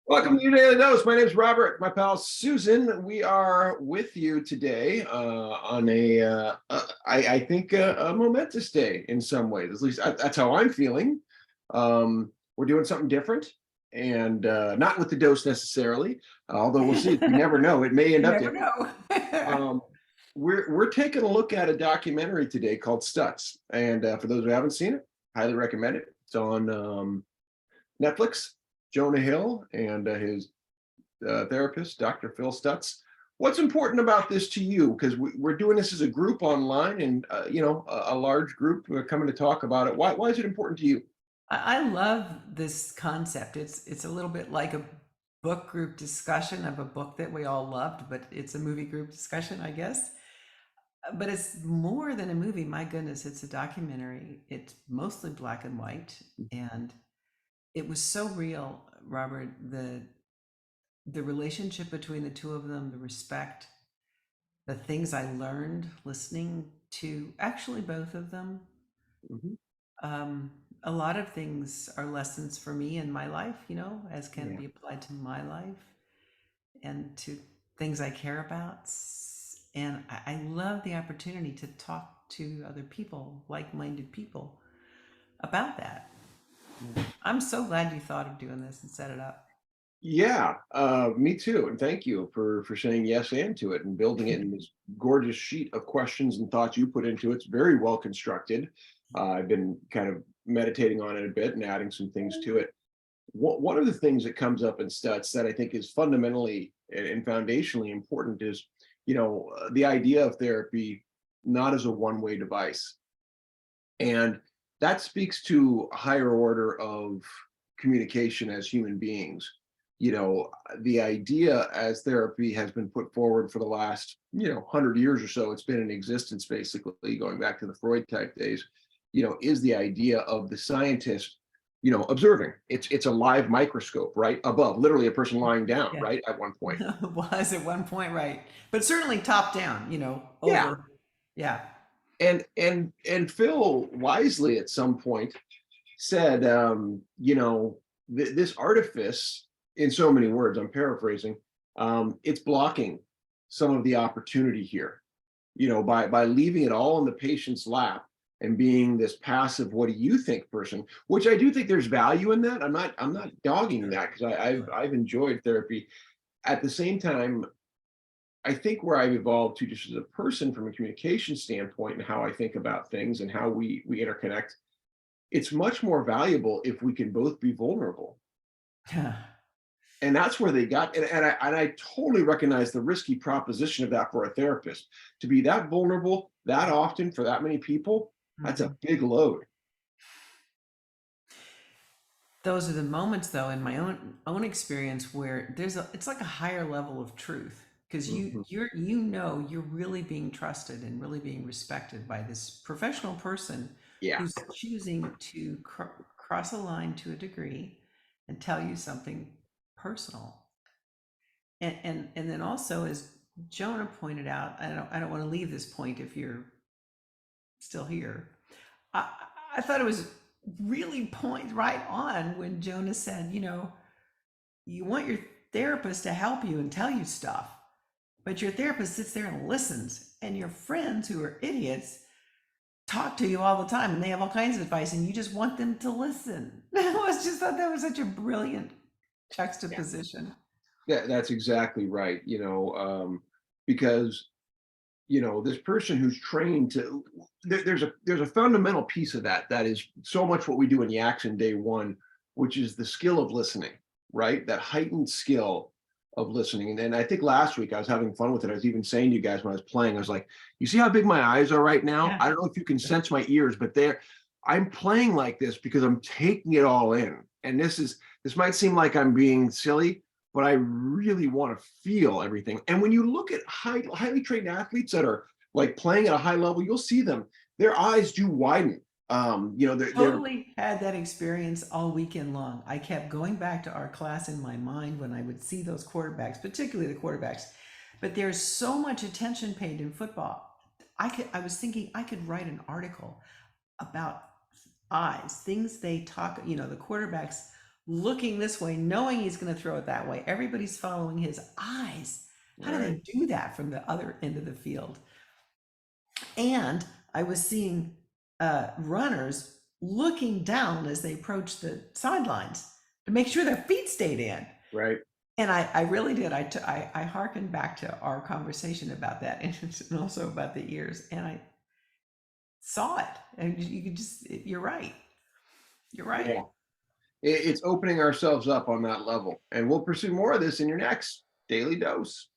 Welcome to your Daily Dose. My name is Robert. My pal Susan. We are with you today on I think, a momentous day in some ways. At least that's how I'm feeling. We're doing something different, and not with the dose necessarily. Although we'll see. You never know. It may end You up never different. know. Um, we're taking a look at a documentary today called Stutz, and for those who haven't seen it, highly recommend it. It's on Netflix. Jonah Hill and his therapist, Dr. Phil Stutz. What's important about this to you? Because we're doing this as a group online, and a large group coming to talk about it. Why is it important to you? I love this concept. It's a little bit like a book group discussion of a book that we all loved, but it's a movie group discussion, I guess. But it's more than a movie. My goodness, it's a documentary. It's mostly black and white, and it was so real, Robert. The relationship between the two of them, the respect, the things I learned listening to actually both of them. Mhm. Um, a lot of things are lessons for me in my life, as can Yeah. be applied to my life and to things I care about. And I love the opportunity to talk to other people, like minded people, about that. I'm so glad you thought of doing this and set it up. Yeah, me too. And thank you for saying yes and to it and building it in this gorgeous sheet of questions and thoughts you put into it. It's very well constructed. I've been kind of meditating on it a bit and adding some things to it. One of the things that comes up in Stutz that I think is fundamentally and foundationally important is, the idea of therapy not as a one-way device. And that speaks to a higher order of communication as human beings. The idea as therapy has been put forward for the last, 100 years or so, it's been in existence basically going back to the Freud type days, is the idea of the scientist, observing. It's a live microscope, right? Above, literally a person lying down, Yeah. right? At one point. Was at one point, right. But certainly top down, Yeah. over. Yeah. And Phil wisely at some point said, this artifice, in so many words, I'm paraphrasing, it's blocking some of the opportunity here, by leaving it all in the patient's lap and being this passive, what do you think person, which I do think there's value in that. I'm not dogging Sure. that because I've Sure. I've enjoyed therapy. At the same time, I think where I've evolved to just as a person from a communication standpoint and how I think about things and how we interconnect, it's much more valuable if we can both be vulnerable. And that's where they got, and I totally recognize the risky proposition of that for a therapist to be that vulnerable that often for that many people. That's a Mhm. big load. Those are the moments, though, in my own experience where it's like a higher level of truth because Mhm. you're really being trusted and really being respected by this professional person Yeah. who's choosing to cross a line to a degree and tell you something personal. And then also, as Jonah pointed out, I don't want to leave this point if you're still here. I, I thought it was really point right on when Jonah said, you want your therapist to help you and tell you stuff, but your therapist sits there and listens, and your friends who are idiots talk to you all the time and they have all kinds of advice, and you just want them to listen. I was just thought that was such a brilliant juxtaposition. That's exactly right. Because this person who's trained to there's a fundamental piece of that is so much what we do in Yaks in day one, which is the skill of listening, right? That heightened skill of listening. And I think last week I was having fun with it. I was even saying to you guys when I was playing, I was like, you see how big my eyes are right now? Yeah. I don't know if you can sense my ears, but I'm playing like this because I'm taking it all in. And this might seem like I'm being silly, but I really want to feel everything. And when you look at highly trained athletes that are like playing at a high level, you'll see them. Their eyes do widen. They're Totally had that experience all weekend long. I kept going back to our class in my mind when I would see those quarterbacks, particularly the quarterbacks. But there's so much attention paid in football. I was thinking I could write an article about eyes, things they talk, the quarterbacks looking this way, knowing he's going to throw it that way. Everybody's following his eyes. How do Right. they do that from the other end of the field? And I was seeing runners looking down as they approached the sidelines to make sure their feet stayed in. Right. And I really did. I hearkened back to our conversation about that and also about the ears. And I saw it. And you could just, you're right. You're right. Yeah. It's opening ourselves up on that level. And we'll pursue more of this in your next daily dose.